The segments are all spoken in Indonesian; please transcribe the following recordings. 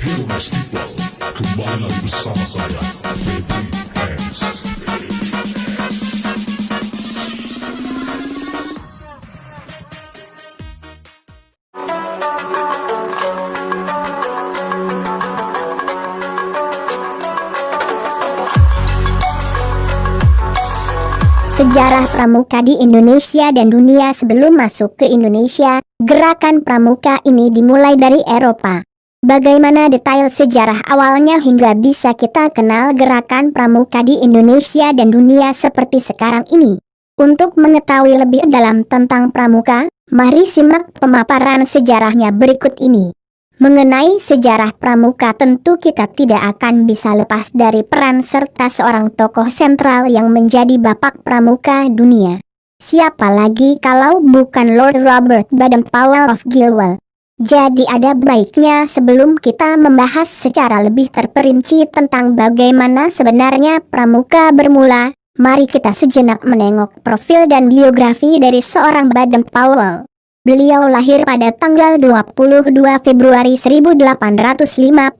Hello nice people, kembali lagi bersama saya, Baby Hands. Sejarah pramuka di Indonesia dan dunia. Sebelum masuk ke Indonesia, gerakan pramuka ini dimulai dari Eropa. Bagaimana detail sejarah awalnya hingga bisa kita kenal gerakan pramuka di Indonesia dan dunia seperti sekarang ini? Untuk mengetahui lebih dalam tentang pramuka, mari simak pemaparan sejarahnya berikut ini. Mengenai sejarah pramuka, tentu kita tidak akan bisa lepas dari peran serta seorang tokoh sentral yang menjadi bapak pramuka dunia. Siapa lagi kalau bukan Lord Robert Baden-Powell of Gilwell. Jadi ada baiknya sebelum kita membahas secara lebih terperinci tentang bagaimana sebenarnya pramuka bermula, mari kita sejenak menengok profil dan biografi dari seorang Baden-Powell. Beliau lahir pada tanggal 22 Februari 1857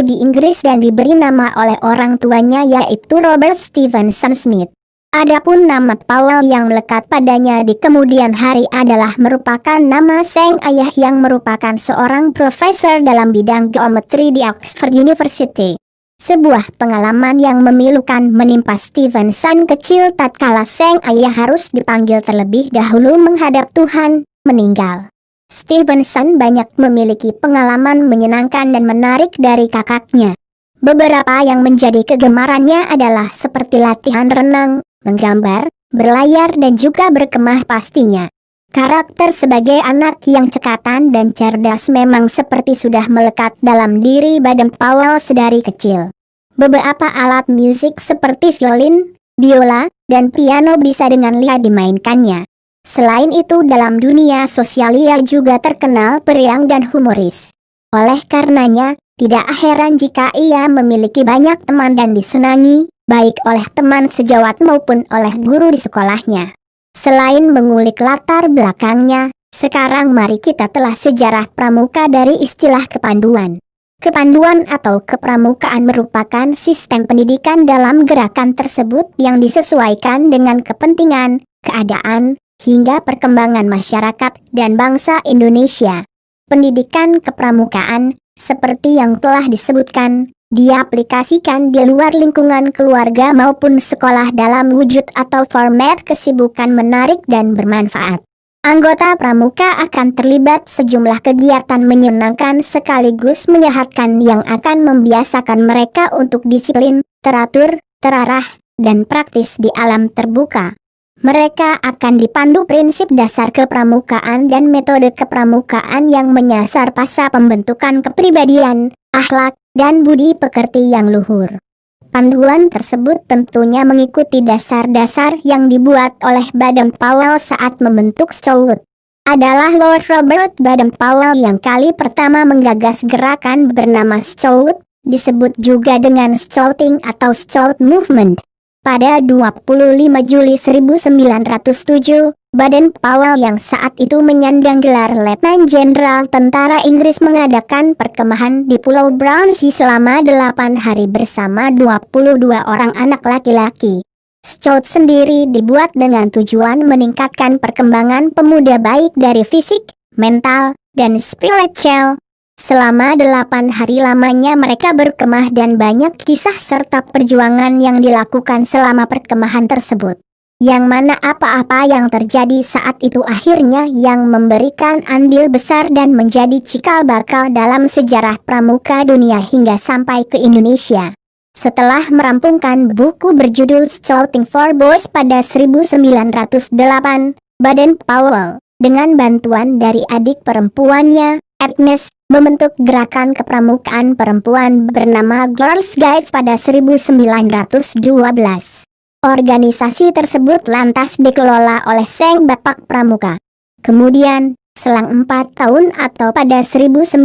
di Inggris dan diberi nama oleh orang tuanya yaitu Robert Stevenson Smith. Adapun nama Powell yang melekat padanya di kemudian hari adalah merupakan nama sang ayah yang merupakan seorang profesor dalam bidang geometri di Oxford University. Sebuah pengalaman yang memilukan menimpa Stevenson kecil tatkala sang ayah harus dipanggil terlebih dahulu menghadap Tuhan, meninggal. Stevenson banyak memiliki pengalaman menyenangkan dan menarik dari kakaknya. Beberapa yang menjadi kegemarannya adalah seperti latihan renang, menggambar, berlayar dan juga berkemah pastinya. Karakter sebagai anak yang cekatan dan cerdas memang seperti sudah melekat dalam diri Baden-Powell sedari kecil. Beberapa alat musik seperti violin, biola, dan piano bisa dengan lihat dimainkannya. Selain itu dalam dunia sosial ia juga terkenal periang dan humoris. Oleh karenanya, tidak heran jika ia memiliki banyak teman dan disenangi, baik oleh teman sejawat maupun oleh guru di sekolahnya. Selain mengulik latar belakangnya, sekarang mari kita telah sejarah pramuka dari istilah kepanduan. Kepanduan atau kepramukaan merupakan sistem pendidikan dalam gerakan tersebut yang disesuaikan dengan kepentingan, keadaan, hingga perkembangan masyarakat dan bangsa Indonesia. Pendidikan kepramukaan, seperti yang telah disebutkan, diaplikasikan di luar lingkungan keluarga maupun sekolah dalam wujud atau format kesibukan menarik dan bermanfaat. Anggota pramuka akan terlibat sejumlah kegiatan menyenangkan sekaligus menyehatkan yang akan membiasakan mereka untuk disiplin, teratur, terarah, dan praktis di alam terbuka. Mereka akan dipandu prinsip dasar kepramukaan dan metode kepramukaan yang menyasar pada pembentukan kepribadian, akhlak, dan budi pekerti yang luhur. Panduan tersebut tentunya mengikuti dasar-dasar yang dibuat oleh Baden-Powell saat membentuk Scout. Adalah Lord Robert Baden-Powell yang kali pertama menggagas gerakan bernama Scout, disebut juga dengan Scouting atau Scout Movement. Pada 25 Juli 1907, Baden-Powell yang saat itu menyandang gelar Letnan Jenderal Tentara Inggris mengadakan perkemahan di Pulau Brownsea selama 8 hari bersama 22 orang anak laki-laki. Scout sendiri dibuat dengan tujuan meningkatkan perkembangan pemuda baik dari fisik, mental, dan spiritual. Selama 8 hari lamanya mereka berkemah dan banyak kisah serta perjuangan yang dilakukan selama perkemahan tersebut. Yang mana apa-apa yang terjadi saat itu akhirnya yang memberikan andil besar dan menjadi cikal bakal dalam sejarah pramuka dunia hingga sampai ke Indonesia. Setelah merampungkan buku berjudul Scouting for Boys pada 1908, Baden-Powell, dengan bantuan dari adik perempuannya, Agnes, membentuk gerakan kepramukaan perempuan bernama Girls Guides pada 1912. Organisasi tersebut lantas dikelola oleh Sang Bapak Pramuka. Kemudian, selang 4 tahun atau pada 1916,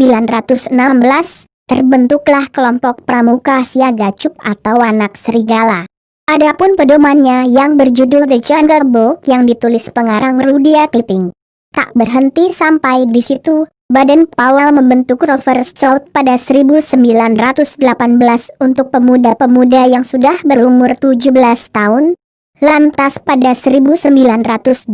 terbentuklah kelompok pramuka siaga cup atau anak serigala. Adapun pedomannya yang berjudul The Jungle Book yang ditulis pengarang Rudyard Kipling. Tak berhenti sampai di situ, Baden-Powell membentuk Rover Scout pada 1918 untuk pemuda-pemuda yang sudah berumur 17 tahun. Lantas pada 1922,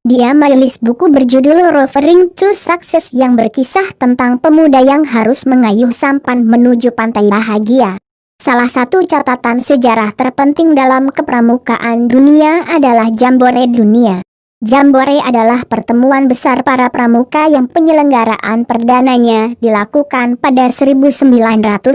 dia merilis buku berjudul Rovering to Success yang berkisah tentang pemuda yang harus mengayuh sampan menuju pantai bahagia. Salah satu catatan sejarah terpenting dalam kepramukaan dunia adalah Jambore Dunia. Jambore adalah pertemuan besar para pramuka yang penyelenggaraan perdananya dilakukan pada 1920.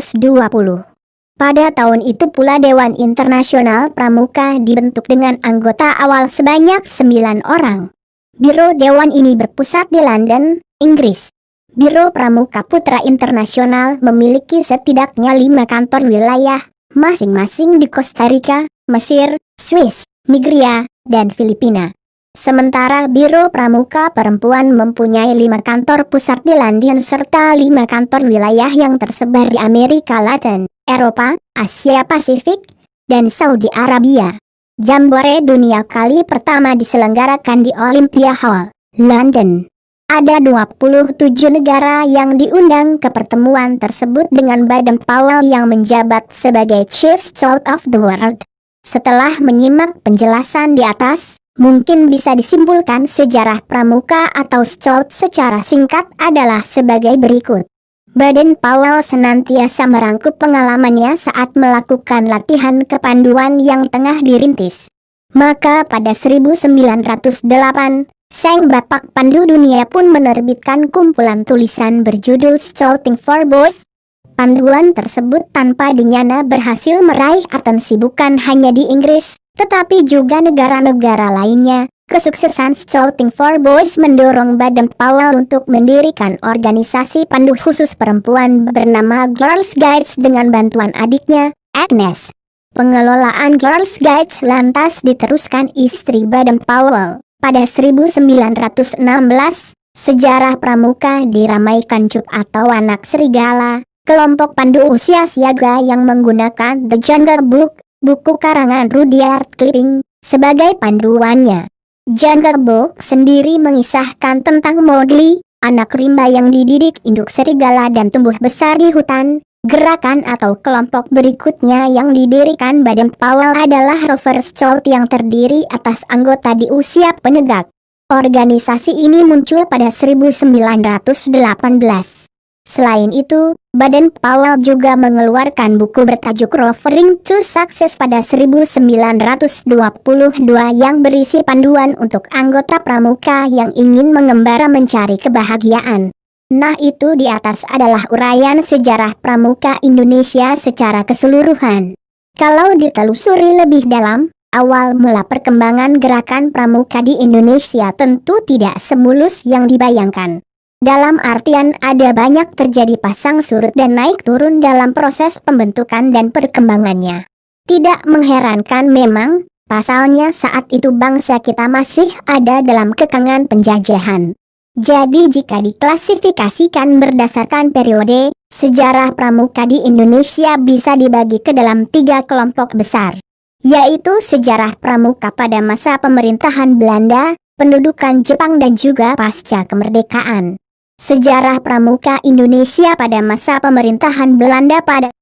Pada tahun itu pula Dewan Internasional Pramuka dibentuk dengan anggota awal sebanyak 9 orang. Biro Dewan ini berpusat di London, Inggris. Biro Pramuka Putra Internasional memiliki setidaknya 5 kantor wilayah, masing-masing di Costa Rica, Mesir, Swiss, Nigeria, dan Filipina. Sementara Biro Pramuka Perempuan mempunyai 5 kantor pusat di London serta 5 kantor wilayah yang tersebar di Amerika Latin, Eropa, Asia Pasifik, dan Saudi Arabia. Jambore Dunia kali pertama diselenggarakan di Olympia Hall, London. Ada 27 negara yang diundang ke pertemuan tersebut dengan Baden-Powell yang menjabat sebagai Chief Scout of the World. Setelah menyimak penjelasan di atas, mungkin bisa disimpulkan sejarah pramuka atau scout secara singkat adalah sebagai berikut. Baden-Powell senantiasa merangkup pengalamannya saat melakukan latihan kepanduan yang tengah dirintis. Maka pada 1908, Sang Bapak Pandu Dunia pun menerbitkan kumpulan tulisan berjudul Scouting for Boys. Panduan tersebut tanpa dinyana berhasil meraih atensi bukan hanya di Inggris, tetapi juga negara-negara lainnya. Kesuksesan Scouting for Boys mendorong Baden-Powell untuk mendirikan organisasi pandu khusus perempuan bernama Girls Guides dengan bantuan adiknya, Agnes. Pengelolaan Girls Guides lantas diteruskan istri Baden-Powell. Pada 1916, sejarah pramuka diramaikan cup atau anak serigala, kelompok pandu usia siaga yang menggunakan The Jungle Book, buku karangan Rudyard Kipling, sebagai panduannya. Jungle Book sendiri mengisahkan tentang Mowgli, anak rimba yang dididik induk serigala dan tumbuh besar di hutan. Gerakan atau kelompok berikutnya yang didirikan Baden-Powell adalah Rover Scout yang terdiri atas anggota di usia penegak. Organisasi ini muncul pada 1918. Selain itu, Baden-Powell juga mengeluarkan buku bertajuk Rovering to Success pada 1922 yang berisi panduan untuk anggota pramuka yang ingin mengembara mencari kebahagiaan. Nah, itu di atas adalah uraian sejarah pramuka Indonesia secara keseluruhan. Kalau ditelusuri lebih dalam, awal mula perkembangan gerakan pramuka di Indonesia tentu tidak semulus yang dibayangkan. Dalam artian ada banyak terjadi pasang surut dan naik turun dalam proses pembentukan dan perkembangannya. Tidak mengherankan memang, pasalnya saat itu bangsa kita masih ada dalam kekangan penjajahan. Jadi jika diklasifikasikan berdasarkan periode, sejarah pramuka di Indonesia bisa dibagi ke dalam 3 kelompok besar, yaitu sejarah pramuka pada masa pemerintahan Belanda, pendudukan Jepang dan juga pasca kemerdekaan. Sejarah pramuka Indonesia pada masa pemerintahan Belanda pada